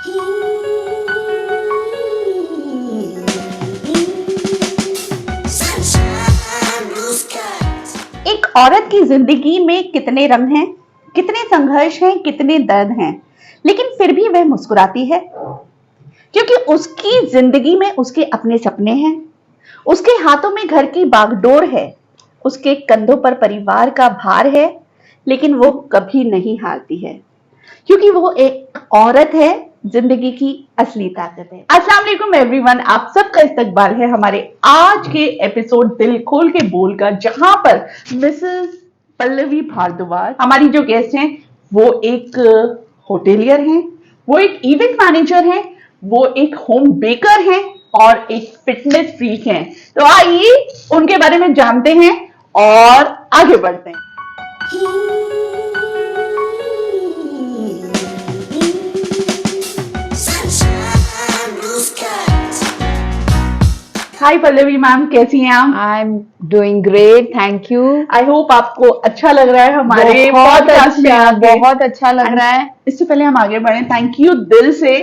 एक औरत की जिंदगी में कितने रंग हैं, कितने संघर्ष हैं, कितने दर्द हैं, लेकिन फिर भी वह मुस्कुराती है क्योंकि उसकी जिंदगी में उसके अपने सपने हैं, उसके हाथों में घर की बागडोर है, उसके कंधों पर परिवार का भार है, लेकिन वो कभी नहीं हारती है क्योंकि वो एक औरत है, जिंदगी की असली ताकत है। अस्सलाम वालेकुम एवरीवन, आप सबका इस्तकबाल है हमारे आज के एपिसोड दिल खोल के बोल का, जहां पर मिसेस पल्लवी भारद्वाज हमारी जो गेस्ट हैं वो एक होटेलियर हैं, वो एक इवेंट मैनेजर हैं, वो एक होम बेकर हैं और एक फिटनेस फ्रीक हैं। तो आइए उनके बारे में जानते हैं और आगे बढ़ते हैं। हाय पल्लवी मैम, कैसी हैं आप? I am doing great, thank you. I hope आपको अच्छा लग रहा है हमारे बहुत podcast में अच्छा, आके। बहुत अच्छा लग रहा है। इससे पहले हम आगे बढ़े, थैंक यू दिल से।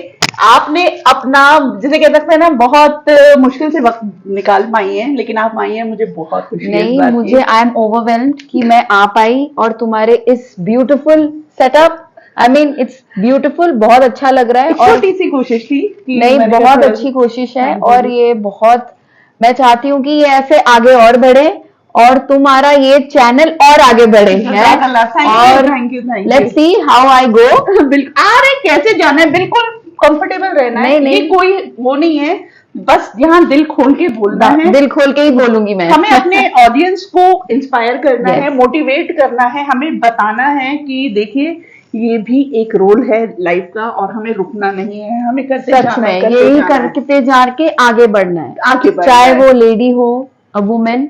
आपने अपना, जिसे कह सकते हैं ना, बहुत मुश्किल से वक्त निकाल पाई हैं, लेकिन आप आई हैं, मुझे बहुत खुशी है इस नहीं, बात मुझे की। आई एम ओवरवेल्म्ड कि मैं आ पाई और तुम्हारे इस beautiful setup, I mean it's beautiful, बहुत अच्छा लग रहा है। एक और छोटी सी कोशिश थी कि नहीं, मैंने कहा बहुत थोड़ा- अच्छी कोशिश है। Thank you। और ये बहुत, मैं चाहती हूँ कि ये ऐसे आगे और बढ़े और तुम्हारा ये चैनल और आगे बढ़े है। और लेट्स सी हाउ आई गो। बिल्कुल। अरे कैसे जाना है, बिल्कुल कंफर्टेबल रहना है। नहीं, ये कोई वो नहीं है, बस यहाँ दिल खोल के बोलना है। दिल खोल के ही बोलूंगी मैं। हमें अपने ऑडियंस को इंस्पायर करना Yes। है, मोटिवेट करना है, हमें बताना है कि देखिए ये भी एक रोल है लाइफ का और हमें रुकना नहीं है, हमें करते सच जाना है, में करते यही जाना है। करते जा के आगे बढ़ना है। आगे बढ़ना चाहे है। वो लेडी हो, a women,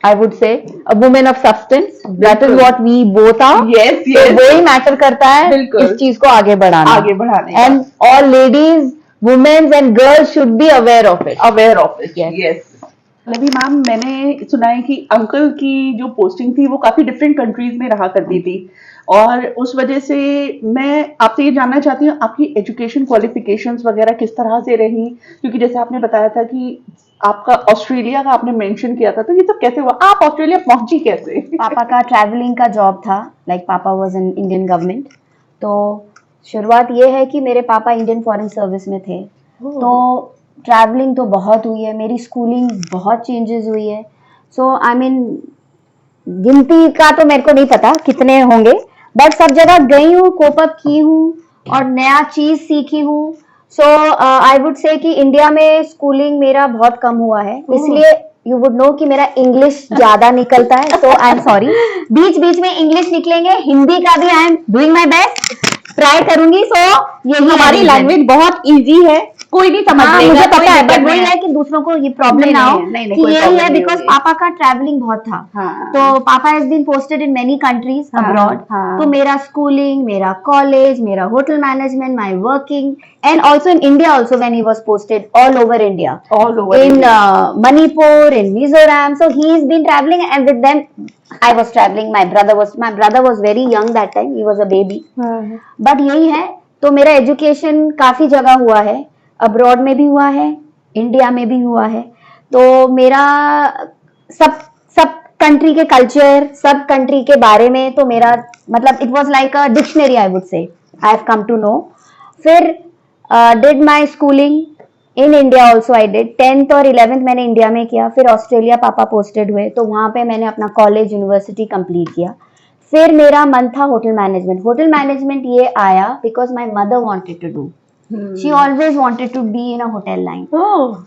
I would say a women of substance, that is बिल्कुल। What we both are. Yes, तो yes। वही मैटर करता है बिल्कुल। इस चीज को आगे बढ़ाना। आगे बढ़ाने का। And all ladies, womens and girls should be aware of it. Aware of it. Yes। Yes. Lavi ma'am, मैंने सुना है कि अंकल की जो पोस्टिंग थी वो काफी डिफरेंट कंट्रीज में रहा करती थी, और उस वजह से मैं आपसे ये जानना चाहती हूँ आपकी एजुकेशन क्वालिफिकेशंस वगैरह किस तरह से रही, क्योंकि जैसे आपने बताया था कि आपका ऑस्ट्रेलिया का आपने मेंशन किया था, तो ये सब कैसे हुआ, आप ऑस्ट्रेलिया पहुंची कैसे? पापा का ट्रैवलिंग का जॉब था, लाइक पापा वाज इन इंडियन गवर्नमेंट। तो शुरुआत ये है कि मेरे पापा इंडियन फॉरेन सर्विस में थे, तो ट्रैवलिंग तो बहुत हुई है, मेरी स्कूलिंग बहुत चेंजेस हुई है। सो आई मीन गिनती का तो मेरे को नहीं पता कितने होंगे, बट सब जगह गई हूँ, कोप अप की हूँ और नया चीज सीखी हूँ। सो आई वुड से कि इंडिया में स्कूलिंग मेरा बहुत कम हुआ है, इसलिए यू वुड नो कि मेरा इंग्लिश ज्यादा निकलता है। सो आई एम सॉरी, बीच बीच में इंग्लिश निकलेंगे, हिंदी का भी I am doing my best, try करूंगी। सो यही हमारी लैंग्वेज बहुत इजी है, कोई नहीं समझ लेगा, मुझे कोई पता है, दिक्कत बट वही नहीं है कि दूसरों को ये प्रॉब्लम ना हो नहीं, कि कोई यही problem है, नहीं बिकॉज होगी। पापा का ट्रैवलिंग बहुत था। हाँ। तो पापा has been posted in many countries abroad. हाँ। तो मेरा स्कूलिंग, मेरा कॉलेज, मेरा hotel management, my working and also in India, also when he was posted all over India, All over in India. Manipur, in Mizoram. So he's been traveling, and with them I was traveling. My brother was very young that time, he was a baby. But यही है, तो मेरा education काफी जगह हुआ है, abroad में भी हुआ है, इंडिया में भी हुआ है। तो मेरा सब सब कंट्री के कल्चर, सब कंट्री के बारे में, तो मेरा मतलब it was like a dictionary, I would say. I have come to know. फिर did my schooling in India also, I did 10th और 11th मैंने इंडिया में किया। फिर ऑस्ट्रेलिया पापा पोस्टेड हुए, तो वहां पे मैंने अपना कॉलेज, यूनिवर्सिटी कंप्लीट किया। फिर मेरा मन था होटल मैनेजमेंट। होटल मैनेजमेंट ये आया because my mother wanted to do, she always wanted to be in a hotel line.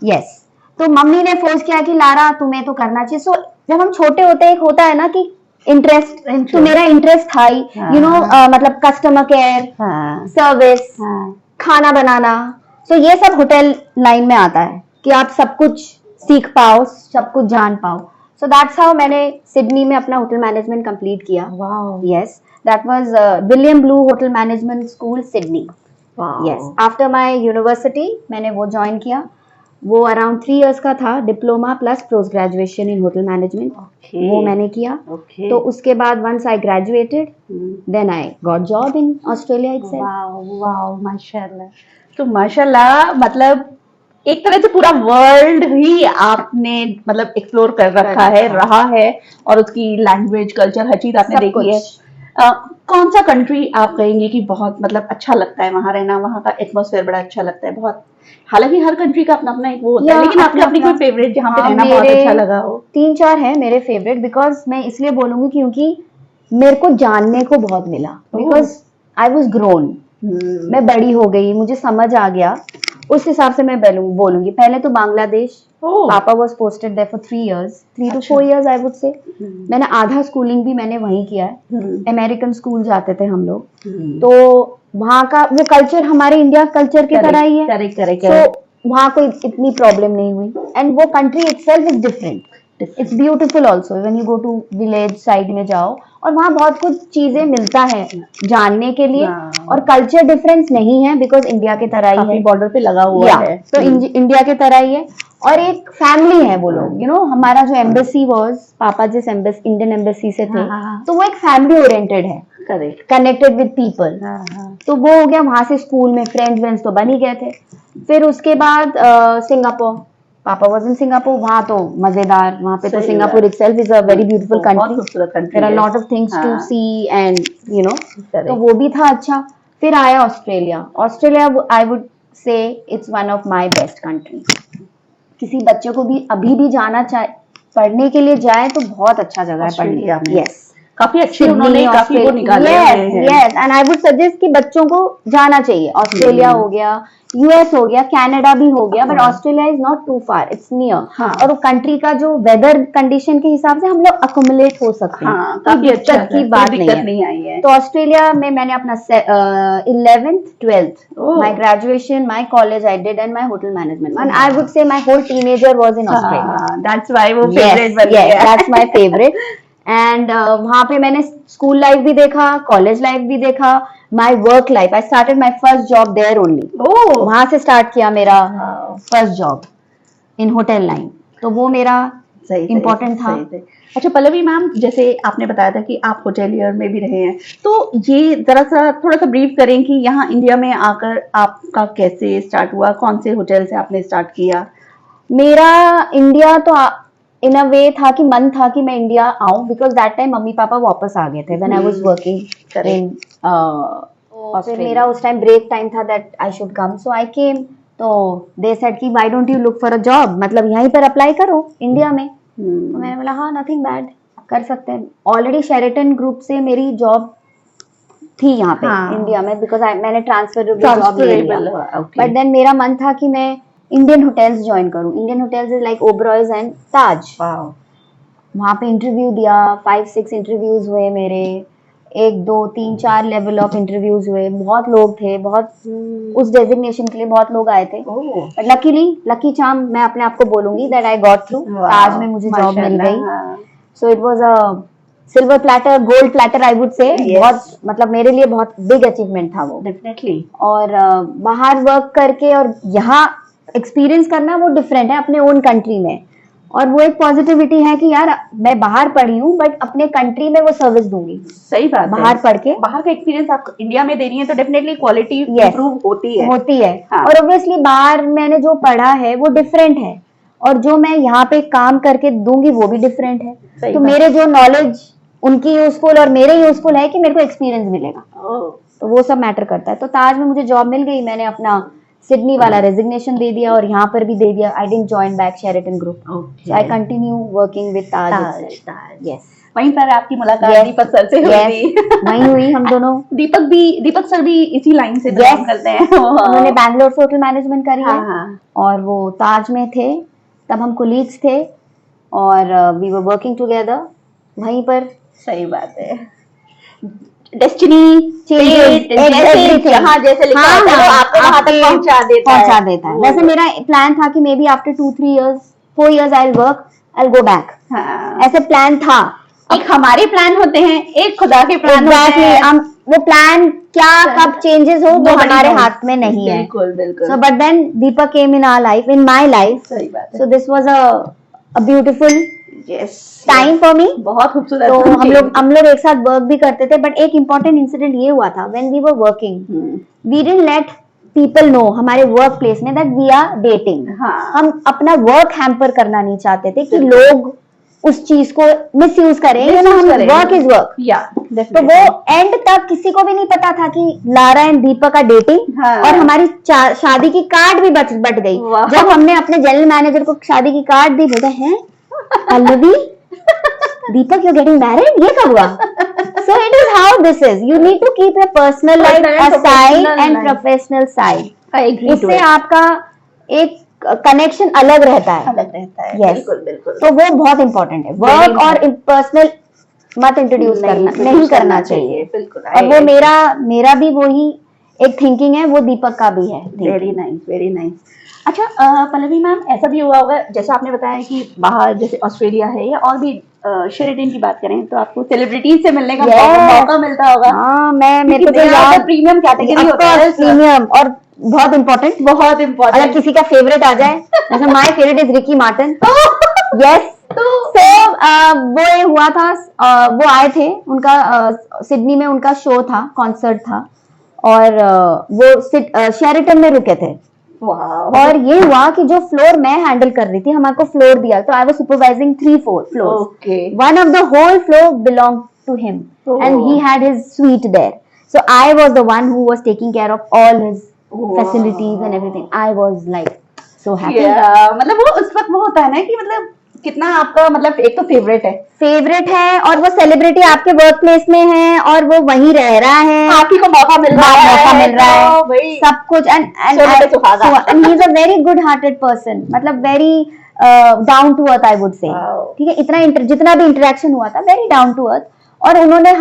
Yes, तो मम्मी ने फोर्स किया कि लारा तुम्हें तो करना चाहिए। सो जब हम छोटे होते हैं, एक होता है ना कि इंटरेस्ट, तो मेरा इंटरेस्ट था ही, यू नो, मतलब कस्टमर केयर, सर्विस, खाना बनाना। सो ये सब होटल लाइन में आता है कि आप सब कुछ सीख पाओ, सब कुछ जान पाओ। So that's how मैंने सिडनी में अपना होटल मैनेजमेंट कंप्लीट किया। Wow. Yes, that was William Blu hotel management school Sydney. Wow. Yes, after my university मैंने वो ज्वाइन किया। वो अराउंड 3 इयर्स का था, diploma plus post graduation in hotel management. वो मैंने किया। तो उसके बाद once I graduated then I got job in Australia itself. Wow माशाल्लाह। तो माशाल्लाह मतलब एक तरह से पूरा वर्ल्ड ही आपने मतलब एक्सप्लोर कर रखा है, रहा है, और उसकी लैंग्वेज, कल्चर, हर चीज आपने देखी है। कौन सा कंट्री आप कहेंगे कि बहुत मतलब अच्छा लगता है वहां रहना, वहां का एटमॉस्फेयर बड़ा अच्छा लगता है बहुत? हालांकि हर कंट्री का अपना अपना एक वो होता है, लेकिन आपके अपनी कोई फेवरेट जहाँ पे रहना बहुत अच्छा लगा हो? 3-4 है मेरे फेवरेट, बिकॉज मैं इसलिए बोलूंगी क्योंकि मेरे को जानने को बहुत मिला, बिकॉज आई वॉज ग्रोन, मैं बड़ी हो गई, मुझे समझ आ गया, उस हिसाब से मैं बोलूंगी। पहले तो बांग्लादेश, पापा was posted there for 3 years, 3 to 4 years I would say. मैंने आधा स्कूलिंग भी मैंने वहीं किया है, अमेरिकन स्कूल जाते थे हम लोग, तो वहाँ का वो कल्चर हमारे इंडिया कल्चर की तरह ही है। करेक्ट। तो वहाँ कोई इतनी प्रॉब्लम नहीं हुई, एंड वो country itself is different, it's beautiful also when you go to village side में जाओ, और वहाँ बहुत कुछ चीजें मिलता है जानने के लिए, और कल्चर डिफरेंस नहीं है बिकॉज इंडिया के तरह ही है, बॉर्डर पे लगा हुआ है, तो इंडिया के तरह ही है, और एक फैमिली है वो लोग। यू नो हमारा जो एम्बेसी वाज, पापा जिस इंडियन एम्बेसी से थे, तो वो एक फैमिली ओरिएंटेड है, कनेक्टेड विद पीपल। तो वो हो गया, वहां से स्कूल में फ्रेंड्स तो बन ही गए थे। फिर उसके बाद सिंगापुर, पापा वाज इन सिंगापुर, वहां तो मजेदार, वहां पे तो Singapore itself is a very beautiful country, there are lot of things to see and you know, तो वो भी था अच्छा। फिर आया Australia I would say it's one of my best country. किसी बच्चे को भी अभी भी जाना चाहे, पढ़ने के लिए जाए तो बहुत अच्छा जगह है पढ़ने के। यस, काफी अच्छी उन्होंने काफी वो निकाले हैं। Yes, and I would suggest कि बच्चों को जाना चाहिए। ऑस्ट्रेलिया हो गया, यूएस हो गया, कनाडा भी हो गया, but Australia is not too far, it's near. और वो कंट्री का जो वेदर कंडीशन के हिसाब से हम लोग अकोमोडेट हो सकते हैं, काफी अच्छा की बात नहीं आई है। तो ऑस्ट्रेलिया में मैंने अपना 11th 12th my graduation, my college I did, and my hotel management, and I would say my whole teenager was in Australia. That's why वो फेवरेट बन गया। That's my favourite. एंड वहां पे मैंने स्कूल लाइफ भी देखा, college life भी देखा, my work life, I started my first job there only. वहां से स्टार्ट किया मेरा first job in hotel line, तो वो मेरा इम्पोर्टेंट था। अच्छा पल्लवी मैम, जैसे आपने बताया था कि आप होटेलियर में भी रहे हैं, तो ये जरा सा थोड़ा सा ब्रीफ करें कि यहाँ इंडिया में आकर आपका कैसे स्टार्ट हुआ, कौन से होटल से आपने स्टार्ट किया? मेरा इंडिया तो इन अ वे था कि मन था कि मैं इंडिया आऊं, because that time mummy papa वापस आ गए थे when I was working in फिर मेरा उस टाइम ब्रेक टाइम था दैट आई शुड कम, सो आई केम। तो दे सेड कि why don't you look for a job, मतलब यहीं पर अप्लाई करो इंडिया में। तो मैंने बोला हाँ, नथिंग बैड, कर सकते हैं। ऑलरेडी शेरेटन ग्रुप से मेरी जॉब थी यहाँ पे इंडिया में, बिकॉज मैंने ट्रांसफरेबल जॉब ले लिया, बट देन मेरा मन था कि मैं इंडियन होटल्स ज्वाइन करूं। Indian hotels is like Oberois and Taj. वहां पे इंटरव्यू दिया, 5-6 इंटरव्यूज हुए मेरे, 1 2 3 4 लेवल ऑफ इंटरव्यूज हुए, बहुत लोग थे, बहुत उस डेजिग्नेशन के लिए बहुत लोग आए थे, बट लकी चार्म मैं अपने आप को बोलूंगी दैट आई गॉट थ्रू। ताज में मुझे जॉब मिल गई, so it was a silver platter, gold platter I would से। बहुत मतलब मेरे लिए बहुत बिग अचीवमेंट था वो, डेफिनेटली। और बाहर वर्क करके और यहाँ एक्सपीरियंस करना वो डिफरेंट है अपने ओन कंट्री में, और वो एक पॉजिटिविटी है कि यार मैं बाहर पढ़ी हूँ बट अपने कंट्री में वो सर्विस दूंगी। सही बात बाहर पढ़ के बाहर का एक्सपीरियंस आप इंडिया में दे रही है तो डेफिनेटली क्वालिटी इंप्रूव होती है। और ऑब्वियसली बाहर मैंने जो पढ़ा है वो डिफरेंट है, और जो मैं यहाँ पे काम करके दूंगी वो भी डिफरेंट है। तो मेरे जो नॉलेज उनकी यूजफुल और मेरे यूजफुल है कि मेरे को एक्सपीरियंस मिलेगा, तो वो सब मैटर करता है। तो ताज में मुझे जॉब मिल गई, मैंने अपना सिडनी वाला रेजिग्नेशन दे दिया और यहाँ पर भी दे दिया। I didn't join back Sheraton group, so I continue working with Taj. Yes, वहीं पर आपकी मुलाकात दीपक सर से हुई। वहीं हुई हम दोनों। दीपक सर भी इसी लाइन से बिलोंग करते हैं। उन्होंने बैंगलोर से होटल मैनेजमेंट करी है, और वो ताज में थे, तब हम कोलीग्स थे और वी वर वर्किंग टुगेदर वहीं पर। सही बात है, डेस्टिनी जहाँ जैसे लिखा होता है वो आपको वहां तक पहुंचा देता है। वैसे मेरा प्लान था कि may be after 2-3 years 4 years I work, I go back, ऐसे प्लान था। एक हमारे प्लान होते हैं, एक खुदा के प्लान होते हैं। वो प्लान क्या कब चेंजेस हो वो हमारे हाथ में नहीं है। बिल्कुल बिल्कुल। So but then Deepak came in our life, in my life, सही बात है। So this was a beautiful yes time for me. बहुत खूबसूरत। तो हम लोग एक साथ वर्क भी करते थे, बट एक इम्पोर्टेंट इंसिडेंट ये हुआ था, when we were working we didn't let people know हमारे वर्क प्लेस में दैट वी आर डेटिंग। हम अपना वर्क हैम्पर करना नहीं चाहते थे कि लोग उस चीज को मिस यूज करें, you know, work is work. तो वो एंड तक किसी को भी नहीं पता था कि लारा एंड दीपक का डेटिंग। और हमारी शादी की कार्ड भी बट गई। जब हमने अपने जनरल मैनेजर को शादी की कार्ड दी, बोला है पल्लवी दीपक यू गेटिंग मैरिड, ये कब हुआ? So it is how this is. You need to keep your personal life aside and professional side. इससे आपका एक कनेक्शन अलग रहता है। Yes. बिल्कुल बिल्कुल। तो वो बहुत इंपॉर्टेंट है। वर्क और पर्सनल मत इंट्रोड्यूस नहीं करना चाहिए। बिल्कुल। और वो मेरा भी वही एक थिंकिंग है, वो दीपक का भी है। Very nice very nice. अच्छा पल्लवी मैम, ऐसा भी हुआ होगा जैसे आपने बताया कि बाहर जैसे ऑस्ट्रेलिया है या और भी शेरिटन की बात करें तो आपको सेलिब्रिटीज से मिलने का मौका मिलता होगा। हाँ, मेरे को तो याद प्रीमियम कैटेगरी होता है, प्रीमियम और बहुत इम्पोर्टेंट। अगर किसी का फेवरेट आ जाए, जैसे my favourite is Ricky Martin. Yes. तो वो ये हुआ था, वो आए थे, उनका सिडनी में उनका शो था, कॉन्सर्ट था, और वो शेरिटन में रुके थे। और ये हुआ कि जो फ्लोर मैं हैंडल कर रही थी, हमारे फ्लोर दिया, तो I was supervising 3-4 floors. One of the whole floor belong to him and he had his suite there. So I was the one who was taking care of all his facilities and everything. I was like so happy. मतलब वो उस वक्त वो होता है ना कि मतलब कितना आपका मतलब एक तो फेवरेट है और वो सेलिब्रिटी आपके वर्क प्लेस में है और वो वहीं रह रहा है, आप ही को मौका मिल रहा है सब कुछ। And he is a very good hearted person, मतलब very down to earth I would say. ठीक है, इतना जितना भी इंटरेक्शन हुआ था, वेरी डाउन टू अर्थ। और उन्होंने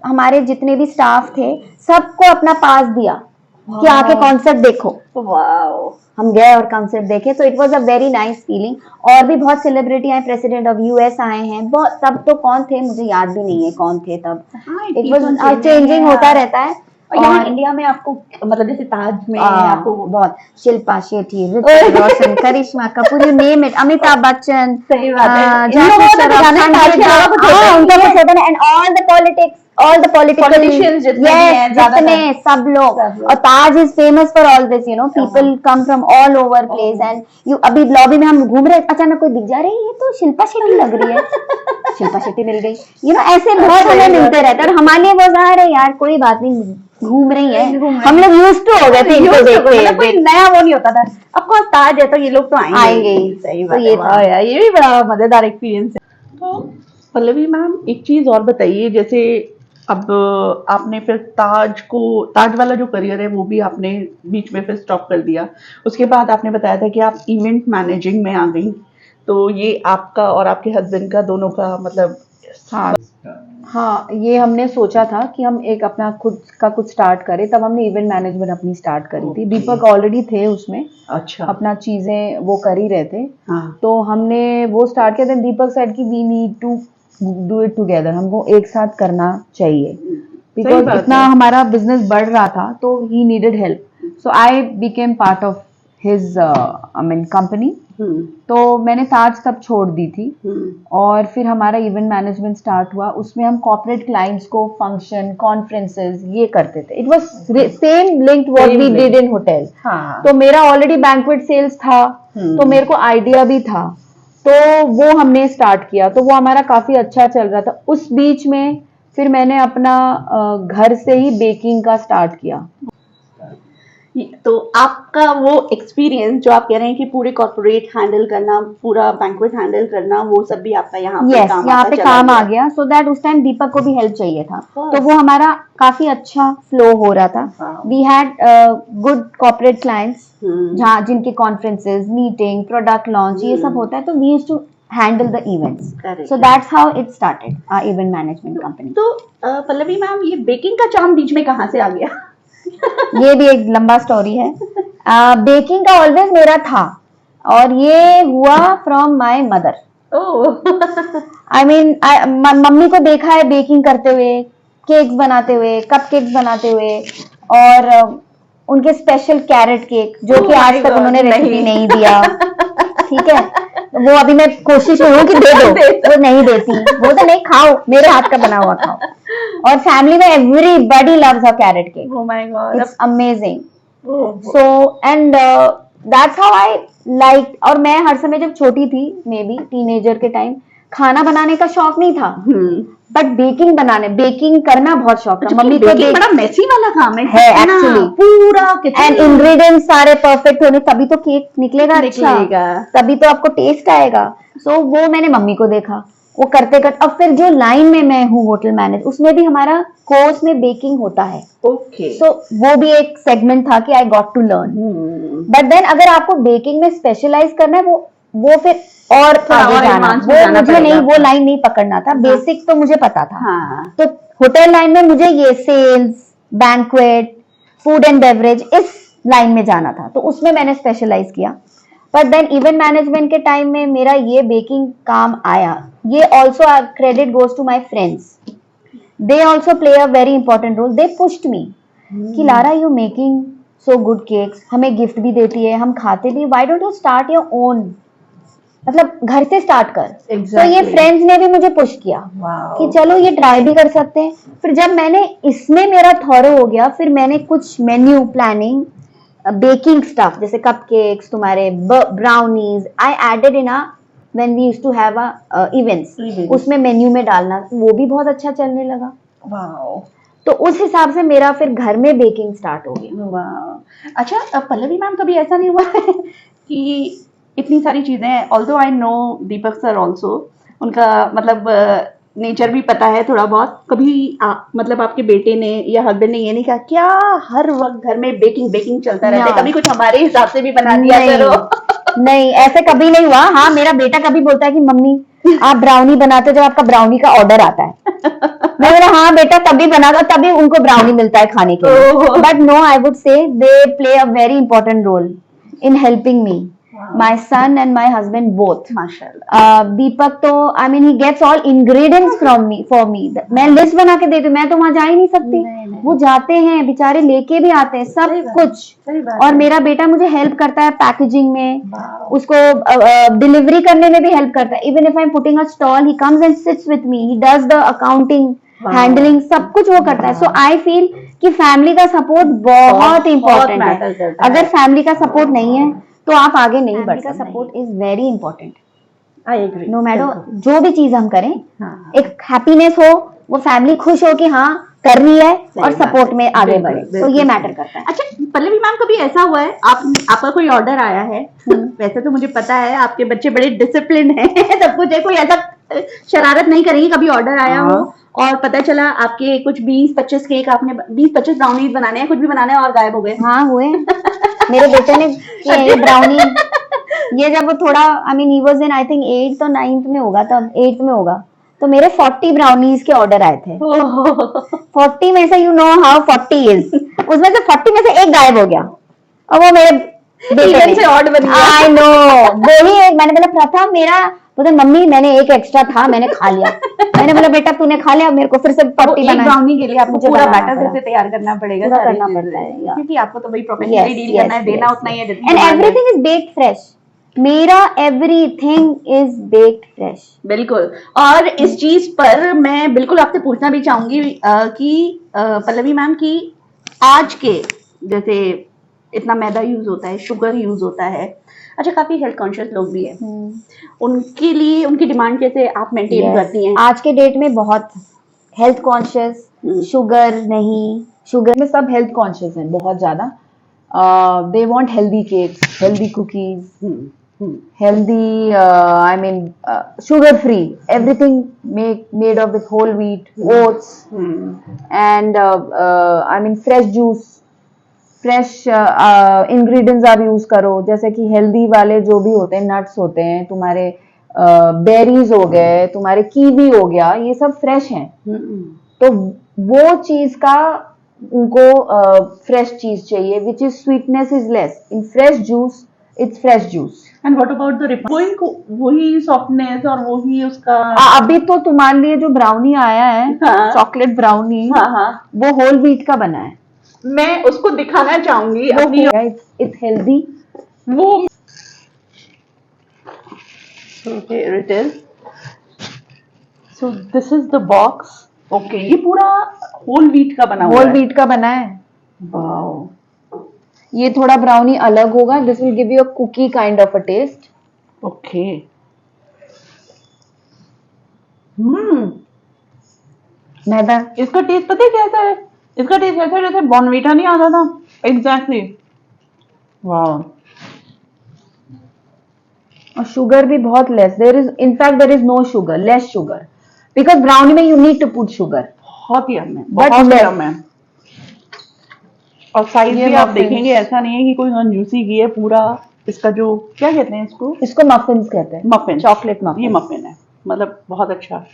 हमारे जितने भी स्टाफ थे सबको अपना पास दिया कि आके कॉन्सर्ट देखो। हम गए और कॉन्सर्ट देखे, तो it was a very nice feeling. और भी बहुत सेलिब्रिटी आए, प्रेसिडेंट ऑफ यूएस आए हैं, बहुत। तब तो कौन थे मुझे याद भी नहीं है कौन थे तब। इट वाज चेंजिंग होता रहता है। और यहाँ इंडिया में आपको मतलब जैसे ताज में आपको बहुत Shilpa Shetty, Hrithik Roshan, Karisma Kapoor, you name it, Amitabh Bachchan, सही बात है, उनका कुछ होता है। एंड all the politicians जितने सब लोग। और Taj is famous for all this, you know, people come from all over place. And you अभी लॉबी में हम घूम रहे, अचानक कोई दिख जा रही है, ये तो शिल्पा शेट्टी लग रही है। शिल्पा शेट्टी मिल गई, यू नो, ऐसे बहुत हमें मिलते रहते हैं। और हमारे लिए वो रहे यार कोई बात नहीं, घूम रही है, हम लोग यूज्ड टू हो गए थे इनको देखते। कोई नया वो नहीं होता था। अब कोर्स ताज है तो ये लोग तो आएंगे। सही बात है, ये भी बड़ा मजेदार एक्सपीरियंस है। तो पल्लवी मैम एक चीज और बताइए, जैसे अब आपने फिर ताज वाला जो करियर है वो भी आपने बीच में फिर स्टॉप कर दिया। उसके बाद आपने बताया था कि आप इवेंट मैनेजिंग में आ गई। तो ये आपका और आपके हस्बैंड का दोनों का मतलब साथ। हाँ, ये हमने सोचा था कि हम एक अपना खुद का कुछ स्टार्ट करें, तब हमने इवेंट मैनेजमेंट अपनी स्टार्ट करी थी। दीपक ऑलरेडी थे उसमें, अच्छा, अपना चीजें वो कर ही रहे थे। हाँ। तो हमने वो स्टार्ट किया। देन दीपक सेड कि we need to do it together, हमको एक साथ करना चाहिए, बिकॉज इतना हमारा बिजनेस बढ़ रहा था, तो he needed help. So I became part of his I mean company. तो मैंने ताज तब छोड़ दी थी और फिर हमारा इवेंट मैनेजमेंट स्टार्ट हुआ। उसमें हम कॉर्पोरेट क्लाइंट्स को फंक्शन, कॉन्फ्रेंसेस ये करते थे। It was same linked what we did in hotel. तो मेरा ऑलरेडी बैंक्वेट सेल्स था, तो मेरे को आइडिया भी था, तो वो हमने स्टार्ट किया। तो वो हमारा काफी अच्छा चल रहा था। उस बीच में फिर मैंने अपना घर से ही बेकिंग का स्टार्ट किया। तो आपका वो एक्सपीरियंस जो आप कह रहे हैं कि पूरे कॉर्पोरेट हैंडल करना, पूरा बैंक्वेट हैंडल करना, वो सब भी आपका यहाँ पे काम आ गया। सो दैट उस टाइम दीपक को भी हेल्प चाहिए था, तो वो हमारा काफी अच्छा फ्लो हो रहा था। We had good corporate clients, जहाँ जिनके कॉन्फ्रेंसेस, मीटिंग, प्रोडक्ट लॉन्च ये सब होता है, तो we used to handle the events. So that's how it started our event management company. तो पल्लवी मैम, ये बेकिंग का चार्म बीच में कहाँ से आ गया? ये भी एक लंबा स्टोरी है। बेकिंग का ऑलवेज मेरा था, और ये हुआ from my mother. I mean mummy को देखा है बेकिंग करते हुए, केक्स बनाते हुए, कप केक्स बनाते हुए, और उनके स्पेशल कैरेट केक जो कि Oh आज my तक God, उन्होंने रेसिपी नहीं। नहीं दिया। ठीक है, वो अभी मैं कोशिश में हूँ कि दे दो, वो नहीं देती, वो तो नहीं, खाओ मेरे हाथ का बना हुआ खाओ। और फैमिली में everybody loves a carrot cake, Oh my God. It's amazing. Oh. So and that's how I like. और मैं हर समय जब छोटी थी, मे बी टीनेजर के टाइम, खाना बनाने का शौक नहीं था, बट बेकिंग करना बहुत शौक था। मम्मी को baking बड़ा मेसी वाला काम है है ना, actually। पूरा एंड इंग्रेडिएंट्स सारे परफेक्ट होने तभी तो केक निकलेगा अच्छा, निकलेगा। तभी तो आपको टेस्ट आएगा। सो वो मैंने मम्मी को देखा, वो करते करते। अब फिर जो लाइन में मैं हूँ होटल मैनेज, उसमें भी हमारा कोर्स में बेकिंग होता है। ओके। सो वो भी एक सेगमेंट था कि I got to learn. But then अगर आपको बेकिंग में स्पेशलाइज करना है, वो फिर और थोड़ा आगे और जाना, advance में वो जाना मुझे पड़ेगा नहीं, वो आपको। लाइन नहीं पकड़ना था। हाँ। बेसिक तो मुझे पता था। हाँ। तो होटल लाइन में मुझे ये sales, banquet, food and beverage, इस लाइन में जाना था, तो उसमें मैंने स्पेशलाइज किया। बट देन इवेंट मैनेजमेंट के टाइम में मेरा ये बेकिंग काम आया। ये also credit goes to my friends, they also play a very important role. They pushed me कि Lara you making so good cakes, हमें गिफ्ट भी देती है, हम खाते भी, why don't you start your own, मतलब घर से स्टार्ट कर। तो ये Exactly. फ्रेंड्स ने भी मुझे पुश किया Wow. कि चलो ये ट्राई भी कर सकते हैं। फिर जब मैंने इसमें मेरा थॉरो हो गया, फिर मैंने कुछ मेन्यू प्लानिंग, बेकिंग स्टफ जैसे कपकेक्स, तुम्हारे brownies, I added in a when we used to have a events, Events. उसमें मेन्यू में डालना, वो भी बहुत अच्छा चलने लगा। Wow. तो उस हिसाब से मेरा फिर घर में बेकिंग स्टार्ट हो गया। वाह। अच्छा, अब पल्लवी मैम कभी ऐसा नहीं हुआ है कि इतनी सारी चीजें, also I know Deepak sir also, उनका मतलब नेचर भी पता है थोड़ा बहुत, कभी मतलब आपके बेटे ने या हस्बैंड ने ये नहीं कहा क्या हर वक्त घर में बेकिंग बेकिंग चलता रहता है, ना। कभी कुछ हमारे हिसाब से भी बना दिया नहीं, करो? नहीं ऐसे कभी नहीं हुआ। हाँ, मेरा बेटा कभी बोलता है कि मम्मी आप ब्राउनी बनाते हो जब आपका ब्राउनी का ऑर्डर आता है। मैं बोला हाँ बेटा तभी बनाता, तभी उनको ब्राउनी मिलता है खाने के लिए। But no, I would say they play a very important role in helping me, my son and my husband both. माशाल्लाह। दीपक तो I mean he gets all ingredients from me, for me. मैं list बना के देती हूँ, मैं तो वहां जा ही नहीं सकती। नहीं। वो जाते हैं बेचारे, लेके भी आते हैं सब सही बात, कुछ। सही बात और है। मेरा बेटा मुझे हेल्प करता है पैकेजिंग में, Wow. उसको डिलीवरी करने में भी हेल्प करता है। Even if I am putting a stall, he comes and seats with me, he does the accounting, Wow. Handling, सब कुछ वो करता है। सो आई फील कि फैमिली का सपोर्ट बहुत इंपॉर्टेंट matter है। करता है। अगर फैमिली का सपोर्ट नहीं है तो आप आगे नहीं बढ़ सकते। Support is very important. I agree. No matter जो भी चीज हम करें, हाँ। एक हैप्पीनेस हो, वो फैमिली खुश हो कि हाँ कर रही है, और सही बात सपोर्ट है। में आगे बिल्कुल, बढ़े, तो बिल्कुल ये सही। मैटर करता है। अच्छा पल्लवी मैम, कभी ऐसा हुआ है आपका कोई ऑर्डर आया है, वैसे तो मुझे पता है आपके बच्चे बड़े डिसिप्लिन है सब कुछ है, कोई ऐसा शरारत नहीं करेंगे, कभी ऑर्डर आया हो और पता चला आपके कुछ 20-25 केक, आपने 20-25 ब्राउनीज बनाने हैं, कुछ भी बनाने हैं और गायब हो गए? हाँ हुए। मेरे बेटे ने किया ये ब्राउनी, ये जब वो थोड़ा आई mean he was in I think 8th और 9th में होगा, तब 8th में होगा, तो मेरे 40 ब्राउनीज के ऑर्डर आए थे। 40 में से यू नो हाउ 40 इज, उसमें से 40 में से एक गायब हो गया, और वो मेरे बेटे से ऑर्ड बन गया। आई नो, वही एक मैंने बोला प्रथम मेरा, बोले मम्मी मैंने एक एक्स्ट्रा था मैंने खा लिया। मैंने बोला बेटा तूने खा लिया, मेरे को फिर से 40 एक बनाना ब्राउनी के लिए आपको मुझे पूरा बनाना बैटर पड़ा। जैसे तैयार करना पड़ेगा, पूरा सारी करना चीजें। पड़ता है, या। क्योंकि आपको तो भाई प्रोफेशनली डील करना है, देना उतना ही है जितना एंड demand है। एवरीथिंग इज बेक्ड फ्रेश, मेरा एवरीथिंग इज बेक्ड फ्रेश। बिल्कुल। और इस चीज पर मैं बिल्कुल आपसे पूछना भी चाहूंगी कि पल्लवी मैम की आज के जैसे इतना मैदा यूज होता है, शुगर यूज होता है, अच्छा काफी हेल्थ कॉन्शियस लोग भी हैं, उनके लिए उनकी डिमांड कैसे आप मेंटेन करती हैं? आज के डेट में बहुत हेल्थ कॉन्शियस, शुगर नहीं, शुगर में सब हेल्थ कॉन्शियस हैं बहुत ज्यादा। They want healthy cakes, healthy cookies, healthy, I mean, sugar free, everything made of with whole wheat, oats, and I mean fresh juice, fresh ingredients आप use करो, जैसे कि हेल्दी वाले जो भी होते हैं, नट्स होते हैं तुम्हारे, बेरीज हो गए तुम्हारे, कीवी हो गया, ये सब फ्रेश हैं। तो वो चीज का उनको फ्रेश चीज चाहिए, which is sweetness is less in fresh juice, it's fresh juice. And what about the वही सॉफ्टनेस और वही उसका अभी तो तुम्हारे लिए जो ब्राउनी आया है, हाँ। चॉकलेट ब्राउनी, हाँ वो होल व्हीट का बना है। मैं उसको दिखाना चाहूंगी अपनी इट्स हेल्दी। वो here it is. So this is the box. Okay, ये पूरा होल व्हीट का बना हुआ होल है। व्हीट का बना है। वाओ, ये थोड़ा ब्राउनी अलग होगा। This will give you a cookie kind of a taste. Okay. मैदा। इसका टेस्ट पता है कैसा है? इसका टेस्ट ऐसा है जैसे बॉर्नवीटा नहीं आता था। एग्जैक्टली। वाओ। और शुगर भी बहुत less. There is no sugar, less sugar, because brownie में you need to put sugar. बहुत यम है, But बहुत less. यम है। और साइज ये भी आप muffins. देखेंगे ऐसा नहीं है कि कोई कंजूसी की है। पूरा इसका जो क्या कहते हैं इसको, इसको मफिन्स कहते हैं। Muffin, chocolate muffin. ये मफिन है, मतलब बहुत अच्छा।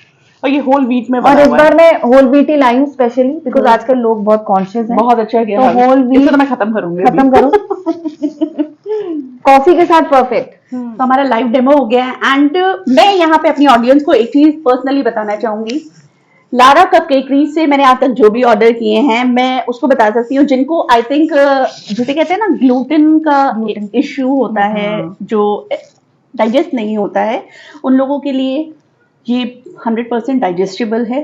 और ये होल व्हीट में और बना इस हुआ बार है। मैं होल व्हीट ही लाई हूँ स्पेशली, बिकॉज आजकल लोग बहुत कॉन्शियस हैं। बहुत अच्छा किया। तो whole wheat- इसे तो मैं खत्म करूंगी अभी। खत्म करो। कॉफी के साथ परफेक्ट। तो हमारा लाइव डेमो हो गया है। एंड मैं यहाँ पे अपनी ऑडियंस को एक चीज पर्सनली बताना चाहूंगी। लारा कपकेकरीज से मैंने आज तक जो भी ऑर्डर किए हैं, मैं उसको बता सकती हूँ जिनको आई थिंक जिसे कहते हैं ना ग्लूटेन का इश्यू होता है, जो डाइजेस्ट नहीं होता है, उन लोगों के लिए ये 100% डाइजेस्टेबल है।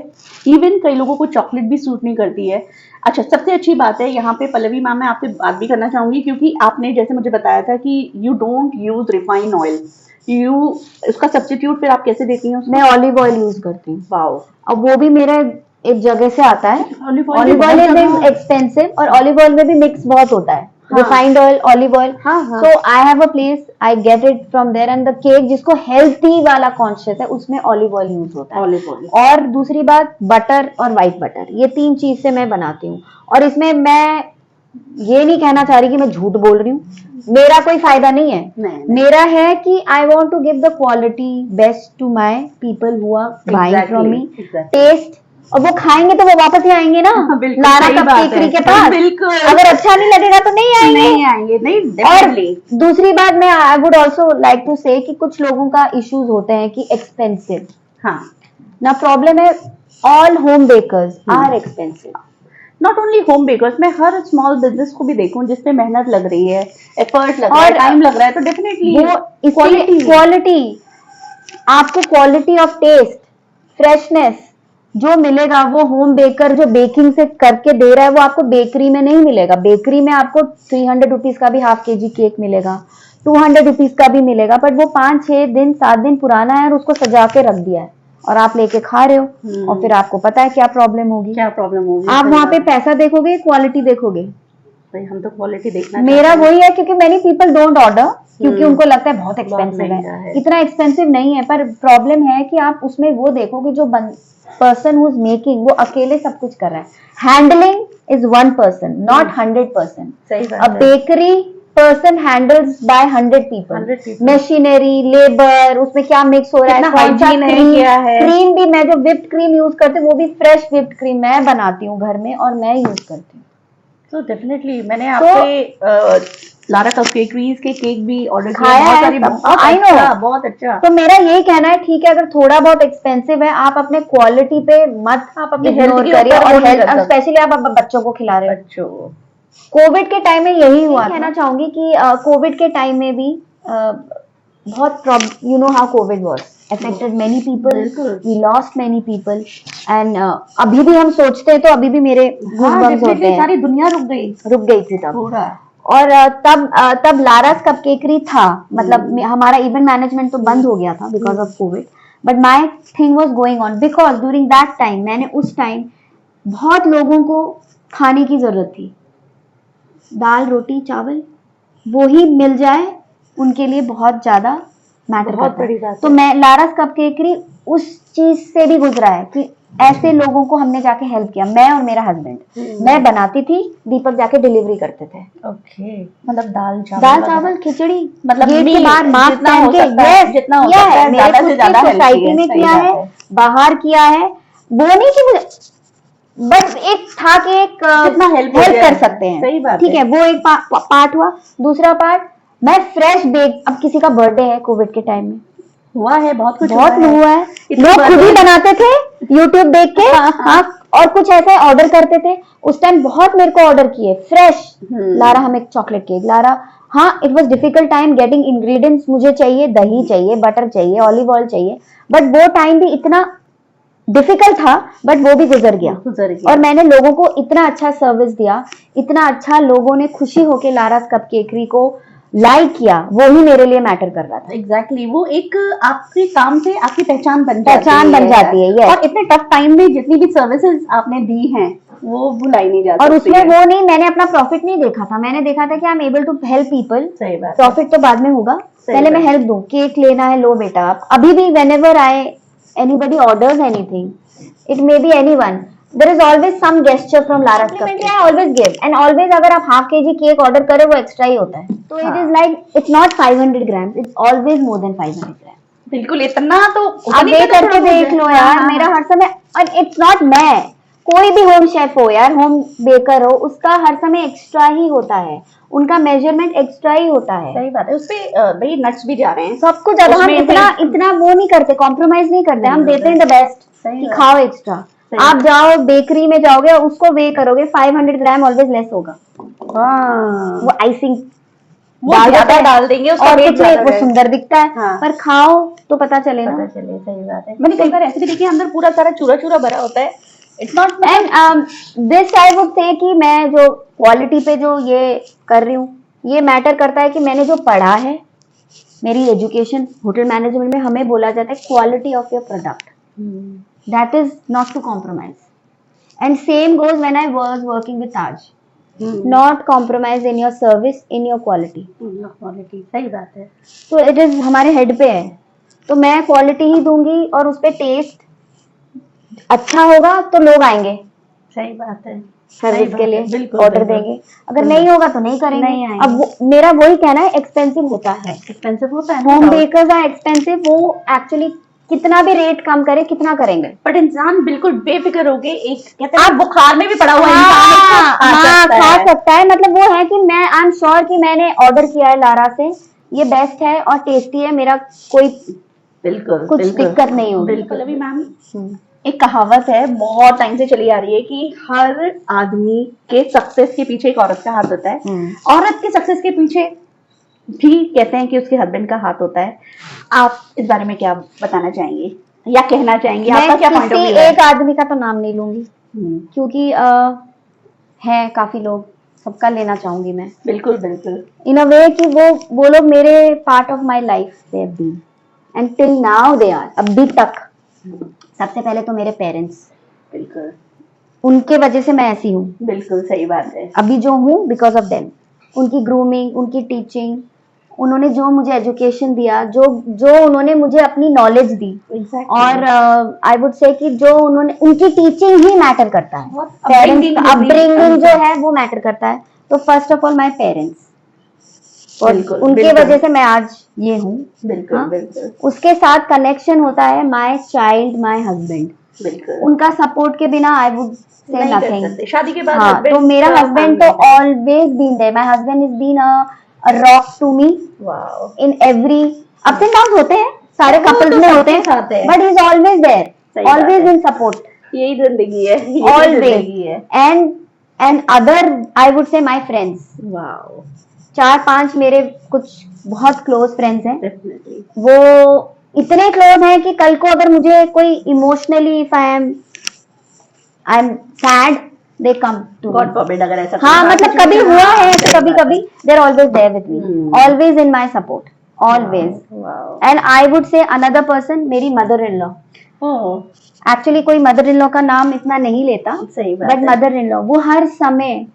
इवन कई लोगों को चॉकलेट भी सूट नहीं करती है। अच्छा, सबसे अच्छी बात है यहाँ पे पल्लवी मैम, मैं आपसे बात भी करना चाहूंगी क्योंकि आपने जैसे मुझे बताया था कि you don't use refine oil, इसका सब्स्टिट्यूट फिर आप कैसे देती हैं उसको? मैं ऑलिव ऑयल यूज करती हूँ। वाओ। अब वो भी मेरा एक जगह से आता है। Olive olive oil is expensive और ऑलिव ऑयल में भी मिक्स बहुत होता है। Refined oil, olive oil. So I have a place, I get it from there. And the cake जिसको हेल्थी वाला कॉन्शियस है उसमें ऑलिव ऑयल यूज होता है। Olive oil. और दूसरी बात, बटर और व्हाइट बटर, ये 3 चीज से मैं बनाती हूँ। और इसमें मैं ये नहीं कहना चाह रही कि मैं झूठ बोल रही हूँ, मेरा कोई फायदा नहीं है। नहीं। मेरा है कि I want to give the quality best to my people who are buying from me. Taste, और वो खाएंगे तो वो वापस ही आएंगे ना लारा कपकेकरी के पास। बिल्कुल। अगर अच्छा नहीं लगेगा तो नहीं आएंगे। नहीं आएंगे, नहीं और definitely। दूसरी बात, मैं I would also like to say कि कुछ लोगों का इश्यूज होते हैं कि एक्सपेंसिव। हाँ, ना प्रॉब्लम है, all home bakers are expensive. Not only home bakers, मैं हर स्मॉल बिजनेस को भी देखूं जिसपे मेहनत लग रही है, एफर्ट लग रहा है, टाइम लग रहा है, तो डेफिनेटली वो क्वालिटी, आपको क्वालिटी ऑफ टेस्ट, फ्रेशनेस जो मिलेगा वो होम बेकर जो बेकिंग से करके दे रहा है वो आपको बेकरी में नहीं मिलेगा। बेकरी में आपको 300 रुपीज का भी हाफ केजी केक मिलेगा, 200 रुपीज का भी मिलेगा, बट वो 5-6 दिन 7 दिन पुराना है और उसको सजा के रख दिया है और आप लेके खा रहे हो। और फिर आपको पता है क्या प्रॉब्लम होगी। क्या प्रॉब्लम होगी? आप वहां पे पैसा देखोगे, क्वालिटी देखोगे। भाई हम तो क्वालिटी देखना मेरा वही है, क्योंकि मैनी पीपल डोंट ऑर्डर क्योंकि उनको लगता है बहुत बहुत एक्सपेंसिव महंगा है। है। इतना एक्सपेंसिव नहीं है, पर प्रॉब्लम है कि आप उसमें वो देखो कि जो पर्सन हु इज मेकिंग वो अकेले सब कुछ कर रहा है। Handling is 1 person, not 100%। सही अ बात है। Bakery person handles by 100 people। 100 people। Machinery, labour, उसमें क्या मिक्स हो रहा है, कितना कौन सा hygiene है, क्रीम, क्या है। क्रीम भी मैं जो व्हिप्ड क्रीम यूज करती हूँ वो भी फ्रेश व्हिप्ड क्रीम मैं बनाती हूँ घर में और मैं यूज करती हूँ। तो डेफिनेटली मैंने आपसे लारा कपकेकरीज के केक भी ऑर्डर किया, खाया बहुत है, सारी, बहुत I know। अच्छा, बहुत अच्छा। तो मेरा यही कहना है, ठीक है अगर थोड़ा बहुत एक्सपेंसिव है, आप अपने क्वालिटी पे मत आप अपनी इग्नोर health के करिए। ऊपर वो और नहीं हेल्थ, कर सकते। स्पेशली आप बच्चों को खिला रहे हो। बच्चों, कोविड के टाइम में यही हुआ। कहना चाहूंगी कि कोविड के टाइम में भी बहुत you know how Covid was affected many people, बिल्कुल। we lost many people and अभी भी हम सोचते हैं तो अभी भी मेरे goosebumps होते हैं। सारी दुनिया रुक गई थी तब। पूरा। और तब लारास कपकेकरी था, मतलब हमारा इवेंट मैनेजमेंट तो बंद हो गया था because of Covid, but my thing was going on because during that time मैंने उस टाइम बहुत लोगों को खाने की जरूरत थी। दाल, रोटी, चावल वो ही मिल जाए उनके लिए बहुत ज्यादा मैटर बहुत करता बड़ी है। बात तो है। मैं लारास कपकेकरी उस चीज से भी गुजरा है कि ऐसे लोगों को हमने जाके हेल्प किया, मैं और मेरा हस्बैंड। मैं बनाती थी, दीपक जाके डिलीवरी करते थे। ओके, मतलब दाल चावल खिचड़ी, मतलब गेट के meal बाहर मास्क जितना पहन हो के, सकता है, जितना हो किया सकता है है, मेरे ज्यादा खुद से की ज्यादा help सोसाइटी की है, में सही किया बात है, है। बाहर किया है। वो नहीं कि मुझे बस एक था कि एक जितना help हो हेल्प जाए। कर सकते हैं, सही बात ठीक है। वो एक पार्ट हुआ। दूसरा पार्ट, मैं फ्रेश बेक, अब किसी का बर्थडे है कोविड के टाइम में, हुआ है बहुत कुछ, बहुत हुआ है, इतने लोग खुद ही birthday- बनाते थे यूट्यूब देख के। हाँ, हाँ। हाँ, और कुछ ऐसे ऑर्डर करते थे उस टाइम, बहुत मेरे को ऑर्डर किए फ्रेश, लारा हम एक चॉकलेट केक, लारा। हाँ, it was difficult time getting ingredients, मुझे चाहिए दही चाहिए, बटर चाहिए, ऑलिव ऑयल चाहिए, बट वो टाइम भी इतना डिफिकल्ट था, बट वो भी गुजर गया। और मैंने लोगों को इतना अच्छा सर्विस दिया, इतना अच्छा लोगों ने खुशी होके लारास कप केकरी को लाइक किया, वो ही मेरे लिए मैटर कर रहा था। एग्जैक्टली वो एक आपके काम से आपकी पहचान बन जाती है, yes। और इतने टफ टाइम में जितनी भी सर्विसेज आपने दी हैं वो भुलाई नहीं जा सकती। और उसमें वो नहीं, मैंने अपना प्रॉफिट नहीं देखा था, मैंने देखा था कि I am able to help people. सही बात है। प्रॉफिट तो बाद में होगा, पहले मैं हेल्प दूं। केक लेना है, लो बेटा आप। अभी भी whenever anybody orders anything, it may be anyone, there is always some gesture from Lara's Cupcake. I always give, and always अगर आप हाफ केजी केक ऑर्डर करें वो एक्स्ट्रा ही होता है, तो it is like it's not 500 grams, it's always more than 500 grams। बिल्कुल, इतना तो आप ये करके देख लो यार, मेरा हर समय, और इट्स नॉट मैं, कोई भी होम शेफ हो यार, होम बेकर हो, उसका हर समय एक्स्ट्रा ही होता है, उनका मेजरमेंट एक्स्ट्रा ही होता है। सही बात है, उसपे भाई नट्स भी जा रहे हैं सब कुछ, अब हम उसमें इतना वो नहीं करते, कॉम्प्रोमाइज नहीं करते, हम देते हैं द बेस्ट कि खाओ एक्स्ट्रा। आप जाओ बेकरी में जाओगे और उसको वे करोगे, 500 ग्राम ऑलवेज लेस होगा। वो आइसिंग वो ज्यादा डाल देंगे, उसका और weight कुछ नहीं, ज्यादा वो है। सुंदर दिखता है, हाँ। पर खाओ तो पता चले ना। चलिए, सही बात है। मैंने कई बार ऐसे भी देखे अंदर पूरा सारा चूरा चूरा भरा होता है। It's not and this I would say कि मैं जो क्वालिटी पे जो ये कर रही हूँ, ये मैटर करता है कि मैंने जो पढ़ा है, मेरी एजुकेशन होटल मैनेजमेंट में, हमें बोला जाता है quality of your product, that is not to compromise. And same goes when I was working with Taj, not compromise in your service, in your quality. Quality, सही बात है। तो इट इज हमारे हेड पे है, तो मैं क्वालिटी ही दूंगी, और उस पे टेस्ट अच्छा होगा तो लोग आएंगे सही बात है, सर्विस के लिए, बिल्कुल, ऑर्डर बिल्कुल। देंगे। अगर नहीं होगा तो नहीं करेंगे, नहीं आएंगे। अब मेरा वही कहना है, एक्सपेंसिव होता है, एक्सपेंसिव होता है, होम बेकर्स आर एक्सपेंसिव, वो एक्चुअली कितना भी रेट कम करे, कितना करेंगे। बट इंसान बिल्कुल बेफिक्र होके, एक कहते हैं ना, बुखार में भी पड़ा हुआ इंसान हाँ, उसको खा सकता है। मतलब वो है कि मैं आई एम श्योर कि मैंने ऑर्डर किया है लारा से, ये बेस्ट है और टेस्टी है, मेरा कोई बिल्कुल कुछ दिक्कत नहीं होगी। बिल्कुल। अभी मैम एक कहावत है, बहुत टाइम से चली आ रही है कि हर आदमी के सक्सेस के पीछे एक औरत का हाथ होता है, औरत के सक्सेस के पीछे भी कहते हैं कि उसके हस्बैंड का हाथ होता है। आप इस बारे में क्या बताना चाहेंगे या कहना चाहेंगे? आपका क्या पॉइंट ऑफ किसी व्यू है? एक आदमी का तो नाम नहीं लूंगी, क्योंकि है काफी लोग, सबका लेना चाहूंगी मैं, बिल्कुल बिल्कुल। इन अ वे कि वो लोग मेरे part of my life they have been, and till now they are, अभी तक। सबसे पहले तो मेरे पेरेंट्स, बिल्कुल उनके वजह से मैं ऐसी हूँ, बिल्कुल सही बात है। अभी जो हूँ बिकॉज ऑफ देम। उनकी ग्रूमिंग, उनकी टीचिंग, उन्होंने जो मुझे एजुकेशन दिया, जो उन्होंने मुझे अपनी नॉलेज दी, और आई वुड से कि जो उन्होंने, उनकी टीचिंग ही मैटर करता है, पेरेंट्स का अपब्रिंगिंग जो है वो मैटर करता है। तो first of all my parents, और बिल्कुल, उनके बिल्कुल। वजह से मैं आज ये हूँ। बिल्कुल हाँ? बिल्कुल उसके साथ कनेक्शन होता है माय चाइल्ड, माय हस्बैंड। बिल्कुल। उनका सपोर्ट के बिना आई वुड से नहीं कर नथिंग। सकते। शादी के बाद हाँ, husband तो मेरा का हस्बैंड तो always been there, my husband is been a rock to me wow, in every, ups and down होते हैं, सारे वो कपल्स तो में सबके होते साथ है। हैं, but he is always there, सही बात ऑलवेज है। इन सपोर्ट, यही जिंदगी है, यही ऑलवेज। जिंदगी है। And other I would say my friends, wow, 4-5 मेरे कुछ बहुत क्लोज फ्रेंड्स हैं, डेफिनेटली। वो इतने क्लोज हैं कि कल को अगर मुझे कोई emotionally, if I am sad, they come to God forbid अगर ऐसा हाँ, कोई मतलब situation कभी है, हुआ हाँ, है, सही कभी बात है। कभी they are always there with me, always in my support, always. Wow, and I would say another person, मेरी mother in law. Oh actually कोई मदर इन लॉ का नाम इतना नहीं लेता, सही बात बट है। मदर इन लॉ वो हर समय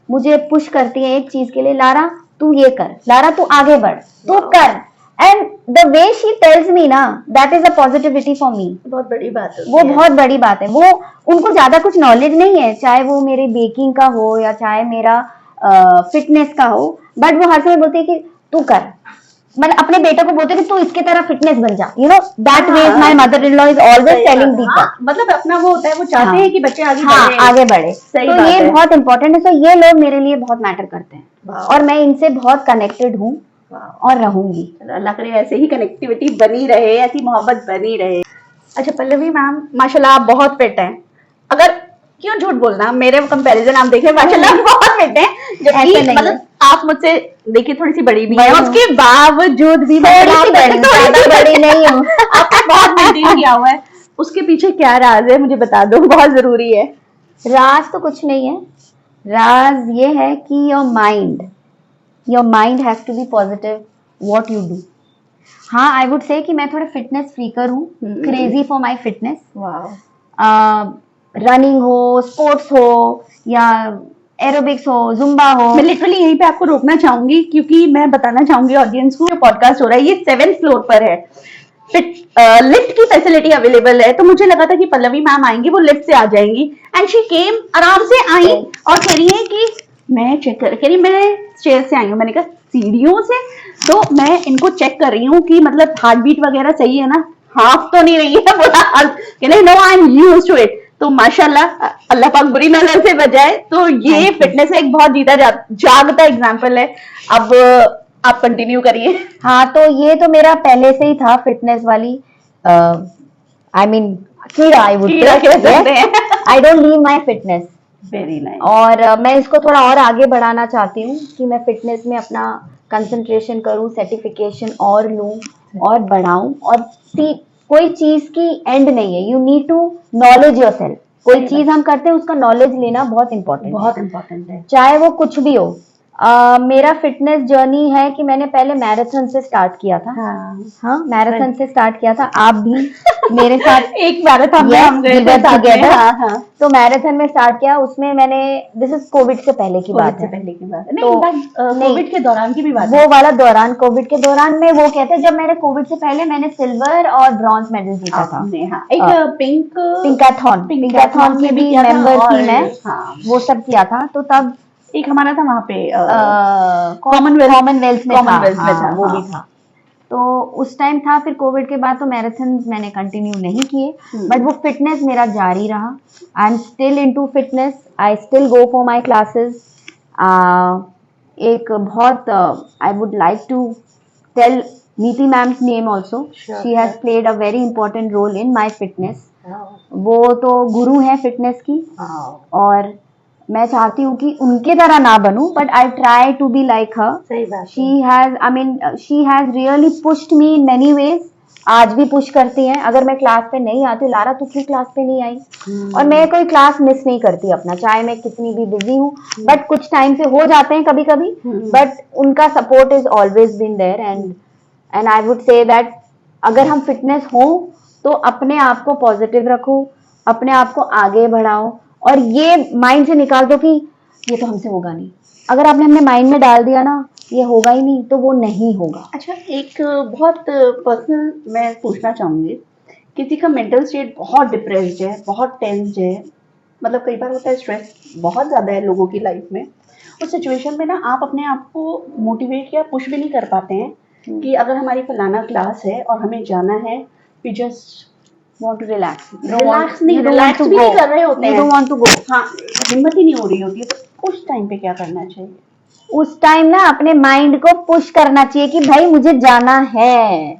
मुझे पुश करती है एक चीज के लिए, लारा तू ये कर, लारा तू आगे बढ़, तू कर। And the way she tells me ना, that is a positivity for me. बहुत बड़ी बात होती वो है। बहुत बड़ी बात है। वो, उनको ज्यादा कुछ नॉलेज नहीं है, चाहे वो मेरे बेकिंग का हो या चाहे मेरा फिटनेस का हो, बट वो हर समय बोलते हैं कि तू कर, मतलब अपने बेटे को बोलते हैं कि तू इसके तरह फिटनेस बन जा, you know that way my mother in law is always telling Deepak. मतलब अपना वो होता है, वो चाहते हैं कि बच्चे आगे हाँ, बढ़ें। आगे बढ़े। सही तो बात ये है। बहुत इंपॉर्टेंट है। सो ये लोग मेरे लिए बहुत मैटर करते हैं, वाह। और मैं इनसे बहुत कनेक्टेड हूँ। वाह। और रहूंगी। चलो, अल्लाह करे ऐसे ही कनेक्टिविटी बनी रहे, ऐसी मोहब्बत बनी रहे। अच्छा पल्लवी मैम, माशाल्लाह आप बहुत फिट हैं। अगर क्यों झूठ बोलना, मेरे कंपैरिजन आप देखें माशाल्लाह बहुत फिट हैं, ऐसा जबकि नहीं मतलब आप मुझसे देखिए थोड़ी सी बड़ी भी बड़ी है, हूँ। उसके बावजूद भी थोड़ी सी बड़ी हूँ, ज्यादा बड़ी नहीं हूँ। आपने बहुत मेंटेन किया हुआ है। उसके पीछे क्या राज है मुझे बता दो, बहुत जरूरी है। राज तो कुछ नहीं है, राज ये है कि your mind has to be positive what you do. हाँ, आई वुड से कि मैं थोड़ा फिटनेस फ्रीकर हूँ, crazy for my fitness. Running हो, स्पोर्ट्स हो, या एरोबिक्स हो, जुम्बा हो। मैं लिटरली यहीं पे आपको रोकना चाहूंगी, क्योंकि मैं बताना चाहूंगी ऑडियंस को, पॉडकास्ट हो रहा है, ये 7th फ्लोर पर है, लिफ्ट की फैसिलिटी अवेलेबल है। तो मुझे लगा था कि पल्लवी मैम आएंगी, वो लिफ्ट से आ जाएंगी, एंड शी केम, आराम से आई और कह रही है कि मैं चेक कह रही मैं स्टेयर से आई हूँ। मैंने कहा सीढ़ियों से? तो मैं इनको चेक कर रही हूँ कि मतलब हार्ट बीट वगैरह सही है ना, हाफ तो नहीं रही है बोला, कह रहे no I am used to it. तो माशाल्लाह अल्लाह पाक बुरी नजर से बचाए। तो ये फिटनेस एक बहुत जीता जागता एग्जाम्पल है। अब आप कंटिन्यू करिए। हाँ, तो ये तो मेरा पहले से ही था फिटनेस वाली, आई मीन कीड़ा, आई वुड कीड़ा कह सकते हैं। I don't leave my fitness. Very nice. और मैं इसको थोड़ा और आगे बढ़ाना चाहती हूँ कि मैं फिटनेस में अपना कंसंट्रेशन करूँ, सर्टिफिकेशन और लूँ और बढ़ाऊँ। और कोई चीज की एंड नहीं है, you need to knowledge yourself. कोई चीज हम करते हैं उसका नॉलेज लेना बहुत इंपॉर्टेंट है, चाहे वो कुछ भी हो। मेरा फिटनेस जर्नी है कि मैंने पहले मैराथन से स्टार्ट किया था। हाँ, मैराथन से स्टार्ट किया था। आप भी मेरे साथ एक मैराथन में हम गए थे साथ में। हाँ। तो मैराथन में स्टार्ट किया, उसमें मैंने, दिस इज कोविड से पहले की बात है। कोविड के दौरान की भी बात वो वाला दौरान, कोविड के दौरान में, वो कहते हैं जब मैंने कोविड से पहले मैंने सिल्वर और ब्रॉन्ज मेडल जीता था। एक पिंकाथॉन की भी मेंबर थी मैं। वो सब किया था। तो तब एक हमारा था वहाँ पे कॉमनवेल्थ में था, वो हाँ। भी था। तो उस टाइम था। फिर कोविड के बाद तो मैराथन मैंने कंटिन्यू नहीं किए, बट वो फिटनेस मेरा जारी रहा। I am still into fitness, I still go for my classes. एक बहुत I would like to tell Niti ma'am's name also. She has played a very important role in my fitness. वो तो गुरु है fitness की, और मैं चाहती हूँ कि उनके तरह ना बनूं, but I try to be like her. सही बात। She has really pushed me in many ways. आज भी पुश करती हैं। अगर मैं क्लास पे नहीं आती, लारा तू क्यों क्लास पे नहीं आई? और मैं कोई क्लास मिस नहीं करती अपना, चाहे मैं कितनी भी बिजी हूँ। बट कुछ टाइम से हो जाते हैं कभी कभी, बट उनका support is always been there. And I would say that अगर हम फिटनेस हो तो अपने आप को पॉजिटिव रखो, अपने आप को आगे बढ़ाओ, और ये माइंड से निकाल दो कि ये तो हमसे होगा नहीं। अगर आपने हमने माइंड में डाल दिया ना ये होगा ही नहीं, तो वो नहीं होगा। अच्छा, एक बहुत पर्सनल मैं पूछना चाहूंगी, किसी का मेंटल स्टेट बहुत डिप्रेस्ड है, बहुत टेंस्ड है, मतलब कई बार होता है स्ट्रेस बहुत ज्यादा है लोगों की लाइफ में, उस सिचुएशन में ना आप अपने आप को मोटिवेट या पुश भी नहीं कर पाते हैं कि अगर हमारी फलाना क्लास है और हमें जाना है, we just want to relax, relax भी नहीं कर रहे होते हैं, don't want to go। हाँ, हिम्मत ही नहीं हो रही होती है। तो उस टाइम पे क्या करना चाहिए? उस टाइम ना अपने माइंड को पुश करना चाहिए कि भाई मुझे जाना है।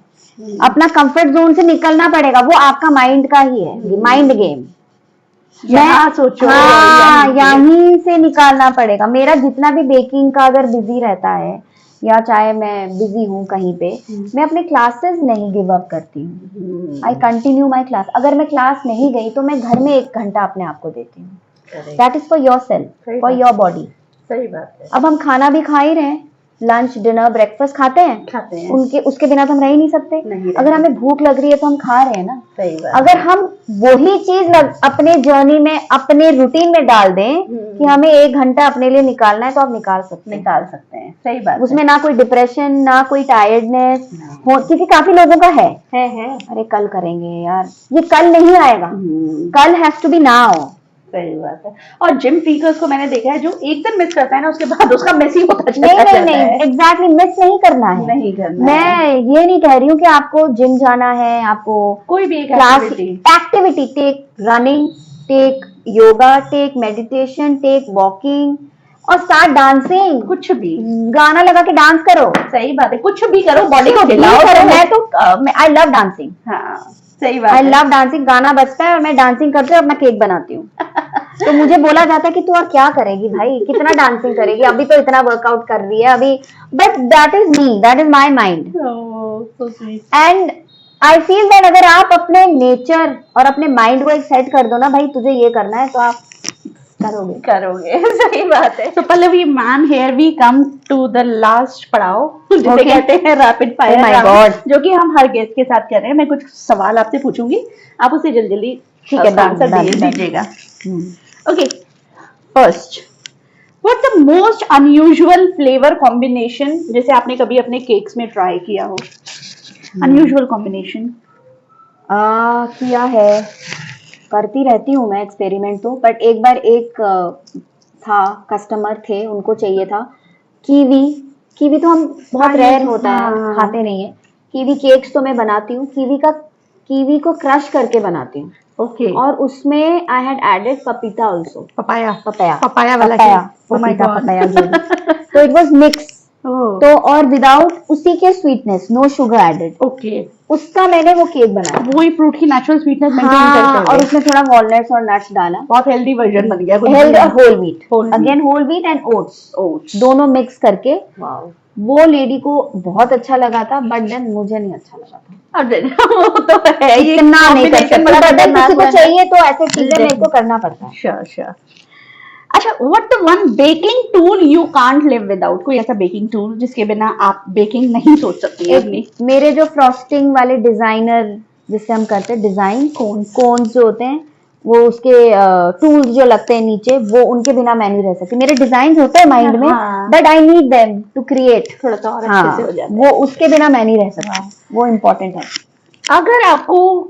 अपना कंफर्ट जोन से निकलना पड़ेगा, वो आपका माइंड का ही है, माइंड गेम। यहाँ सोचो, यहीं से निकालना पड़ेगा। मेरा जितना भी बेकिंग का अगर बिजी रहता है, या चाहे मैं बिजी हूँ कहीं पे, मैं अपने क्लासेस नहीं गिव अप करती हूँ। I continue my class. अगर मैं क्लास नहीं गई तो मैं घर में 1 घंटा अपने आप को देती हूँ। That is for your self, for your body. सही बात है। अब हम खाना भी खा ही रहे हैं, लंच डिनर ब्रेकफास्ट खाते हैं। उसके बिना तो हम रह ही नहीं सकते। अगर हमें भूख लग रही है तो हम खा रहे हैं ना। सही बात। अगर हम वही चीज अपने जर्नी में, अपने रूटीन में डाल दें कि हमें 1 घंटा अपने लिए निकालना है, तो आप निकाल सकते हैं। सही बात। उसमें ना कोई डिप्रेशन, ना कोई टायर्डनेस हो। क्योंकि काफी लोगों का है अरे कल करेंगे यार, ये कल नहीं आएगा। कल हैज टू बी नाउ। सही बात है। और जिम फ्रीकर्स को मैंने देखा है, जो एक दिन मिस करता है ना, उसके बाद उसका मिस ही होता चला जाता है। नहीं, एग्जैक्टली मिस नहीं करना है। मैं ये नहीं कह रही हूँ कि आपको जिम जाना है, आपको कोई भी एक activity take running, take yoga, take meditation, take walking, और स्टार्ट डांसिंग, कुछ भी, गाना लगा के डांस करो, सही बात है, कुछ भी करो, बॉडी को कुछ भी हिलाओ करो। करो। मैं तो आई लव डांसिंग, हाँ सही बात आई है। Love dancing. गाना बजता है और मैं डांसिंग करती हूँ और मैं केक बनाती हूँ। तो मुझे बोला जाता है कि तू और क्या करेगी भाई, कितना डांसिंग करेगी, अभी तो इतना वर्कआउट कर रही है अभी, but that is me, that is my mind. so sweet. And I feel that अगर आप अपने नेचर और अपने माइंड को एक सेट कर दो ना, भाई तुझे ये करना है तो आप करोगे। सही बात है। तो Pallavi ma'am, here we come to the last पड़ाव, जिसे Okay. कहते हैं rapid fire Oh my round, God. जो कि हम हर गेस्ट के साथ कर रहे हैं। मैं कुछ सवाल आपसे पूछूंगी, आप उसे जल्दी जल्दी ठीक है, आंसर done. दीजिएगा। Okay, first, what the most unusual flavour combination जैसे आपने कभी अपने केक्स में ट्राई किया हो? अनयूजुअल कॉम्बिनेशन किया है, करती रहती हूँ मैं एक्सपेरिमेंट तो, बट एक बार एक था कस्टमर थे, उनको चाहिए था कीवी। कीवी तो हम बहुत हाँ, रेयर होता है, हाँ। खाते नहीं है। कीवी केक्स तो मैं बनाती हूँ, कीवी को क्रश करके बनाती हूँ, ओके, और उसमें आई हैड एडेड पपीता आल्सो, पपाया पपाया वाला पपाया cake? Oh my पपीता God. पपाया जो भी। तो इट वाज मिक्स, तो और विदाउट उसी के sweetness, no sugar added, okay, उसका मैंने वो केक बनाया। वही फ्रूट की नेचुरल स्वीटनेस मेंटेन हाँ, करते और हुए उसमें थोड़ा वॉलनट्स और नट्स डाला, बहुत हेल्दी वर्जन बन गया। हेल्थ और whole Whole wheat, wheat. Again whole wheat and oats, oats, दोनों मिक्स करके। वाओ। वो लेडी को बहुत अच्छा लगा था, बट देन मुझे नहीं अच्छा लगा था। अरे वो तो है, ये इतना नहीं कर सकते, बड़ा but then किसी को खतरनाक चाहिए तो ऐसे चीजें Exactly. मेरे को करना पड़ता है। Sure sure. अच्छा, what the one baking tool you can't live without? कोई ऐसा बेकिंग टूल जिसके बिना आप बेकिंग नहीं सोच सकती है अपनी? मेरे जो फ्रॉस्टिंग वाले डिजाइनर जिससे हम करते हैं डिजाइन, कोन्स जो होते हैं, वो उसके टूल्स जो लगते हैं नीचे, वो उनके बिना मैं नहीं रह सकती। मेरे डिजाइन होते हैं माइंड में, हाँ। But I need them to create, थोड़ा सा और अच्छे से हो जाता है। वो उसके बिना मैं नहीं रह सकती, वो इम्पोर्टेंट है। अगर आपको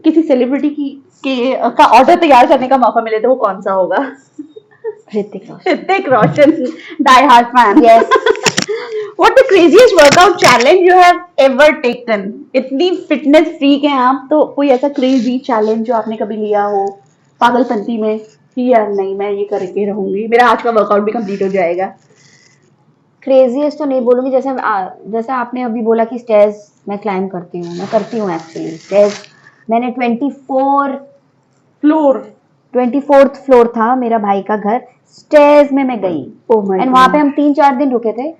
किसी सेलिब्रिटी का ऑर्डर तैयार करने का मौका मिले तो वो कौन सा होगा? Hrithik Roshan, die hard fan. Yes. What the craziest workout challenge you have ever taken? इतनी फिटनेस फ्रीक हैं आप, तो कोई ऐसा क्रेजी चैलेंज जो आपने कभी लिया हो पागलपंती में कि यार नहीं मैं ये करके रहूंगी, मेरा आज का वर्कआउट भी कंप्लीट हो जाएगा? क्रेजीएस्ट तो नहीं बोलूंगी, जैसे आपने अभी बोला कि स्टेयर्स मैं क्लाइंब करती हूँ, मैं करती हूँ एक्चुअली स्टेयर्स। मैंने 24th फ्लोर था मेरा भाई का घर, स्टेयर्स में मैं गई, Oh my एंड वहां पे God. हम 3-4 दिन रुके थे,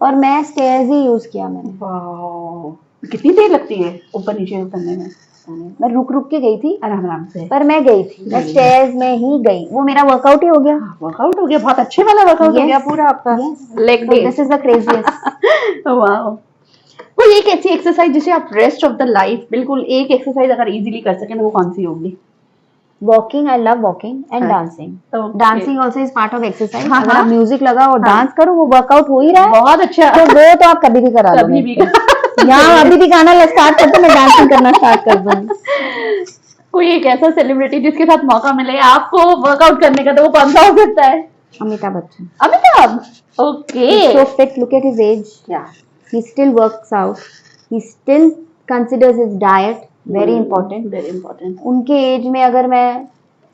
और मैं स्टेयर्स ही यूज किया मैंने। Wow. कितनी देर लगती है ऊपर नीचे उतरने में? मैं रुक रुक के गई थी, आराम आराम से पर मैं गई थी, मैं स्टेयर्स में ही गई, वो मेरा वर्कआउट ही हो गया। वर्कआउट हो गया, बहुत अच्छे वाला वर्कआउट हो Yes. गया पूरा आपका। Leg day. This is the craziest. Wow. कोई एक ऐसी एक्सरसाइज जिसे आप रेस्ट ऑफ द लाइफ बिल्कुल एक एक्सरसाइज अगर इजीली कर सकें तो वो कौन सी होगी? Walking, I love walking and हाँ। Dancing. Okay. Dancing also is part of exercise. हाँ, अगर हाँ। आप म्यूजिक लगाओ और हाँ। डांस करो, वो वर्कआउट हो ही रहा है, बहुत अच्छा। तो वो तो आप कभी भी करा लो। कभी भी यहाँ अभी भी गाना स्टार्ट करते, मैं डांसिंग करना स्टार्ट कर दूंगी। कोई एक ऐसा सेलिब्रिटी जिसके साथ मौका मिले आपको वर्कआउट करने का तो वो कौन सा हो सकता है? Amitabh Bachchan. Amitabh, okay. So fit, look at his age. Yeah. He still works out. He still considers his diet very important. Very important. उनके एज में अगर मैं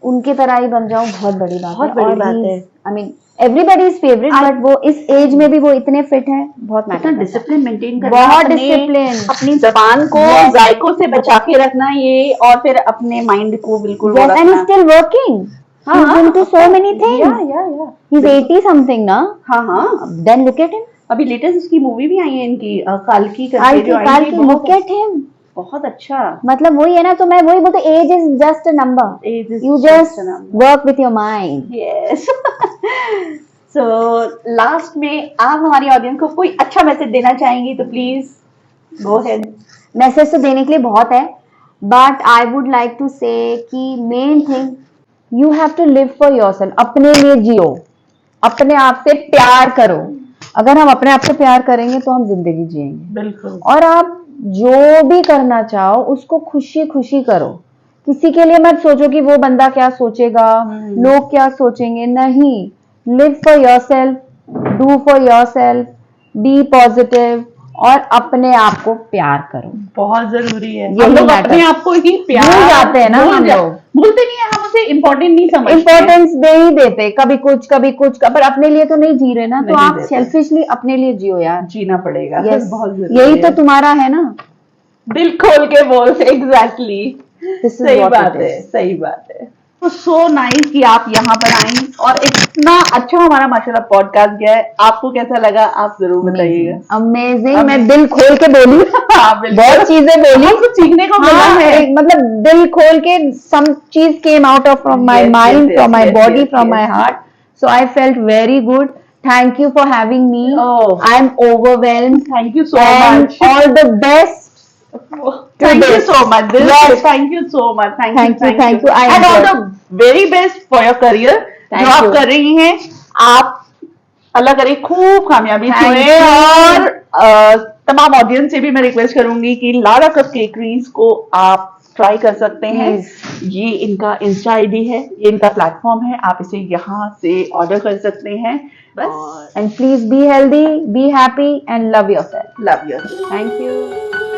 उनके तरह ही बन जाऊं, बहुत बड़ी बात है। बहुत बड़ी बात है। I mean everybody is favourite, but वो इस एज में भी वो इतने फिट है, बहुत इतना मैटर। डिसिप्लिन मेंटेन करना, बहुत अपने- discipline. अपनी जबान को Yes. जायकों से बचा के रखना ये, और फिर अपने माइंड को बिल्कुल वो Yes, and he's रखना। still working. हाँ, He's into so many things. Yeah. He's 80 something ना. हाँ। Then look at him. अभी लेटेस्ट उसकी मूवी भी आई है इनकी, काल्की करके जो आई काल थी, की बहुत- look at him. बहुत अच्छा। मतलब वही है ना, तो मैं वही बोलती, age is just a number, Age is you just just a number. Work with your mind. Yes. So last में आप हमारी ऑडियंस को कोई अच्छा मैसेज देना चाहेंगी तो प्लीज गो अहेड। मैसेज तो देने के लिए बहुत है, but I would like to say कि main thing, you have to live for yourself. अपने लिए जियो, अपने आप से प्यार करो। अगर हम अपने आप से प्यार करेंगे तो हम जिंदगी जिएंगे। बिल्कुल। और आप जो भी करना चाहो उसको खुशी खुशी करो। किसी के लिए मत सोचो कि वो बंदा क्या सोचेगा, लोग क्या सोचेंगे। नहीं, live for yourself, do for yourself, be positive, और अपने आप को प्यार करो। बहुत जरूरी है। यही हम लोग matter। अपने आप को ही प्यार भूल जाते हैं ना हम लोग। भूलते नहीं है, हम उसे इम्पोर्टेंट नहीं समझते। इम्पोर्टेंस दे ही देते, कभी कुछ पर अपने लिए तो नहीं जी रहे ना, तो नहीं आप देते। सेल्फिशली अपने लिए जियो यार। जीना पड़ेगा। यस, बहुत जरूरी यही तो है। तुम्हारा है ना। दिल खोल के बोल। एग्जैक्टली। This is सही what बात it है, is। सही बात है। तो सो नाइस कि आप यहाँ पर आई और इतना अच्छा हमारा माशाल्लाह पॉडकास्ट गया है। आपको कैसा लगा आप जरूर बताइएगा। अमेजिंग, मैं दिल खोल के बोली। हाँ, बिल्कुल। बहुत चीजें बोली, बहुत कुछ सीखने को मिला हाँ, है। मतलब दिल खोल के some चीज came out of from my Yes, mind, yes, from my yes, body, yes, from yes. my heart. So I felt very good. Thank you for having me. Oh. I'm overwhelmed. Thank you so And much. all the best. Thank you this. so much. Yes. Thank you so much. Thank Thank you. you. I And all enjoyed. the very best for your career. Thank जो आप you. कर रही हैं, आप अल्लाह करे खूब कामयाबी Thank छुए। you. और तमाम ऑडियंस से भी मैं रिक्वेस्ट करूंगी कि लारा कप केकरीज को आप ट्राई कर सकते हैं। ये इनका इंस्टा आईडी है, ये इनका प्लेटफॉर्म है, आप इसे यहाँ से ऑर्डर कर सकते हैं। बस। And please be healthy, be happy, and love yourself. Love you. Thank you.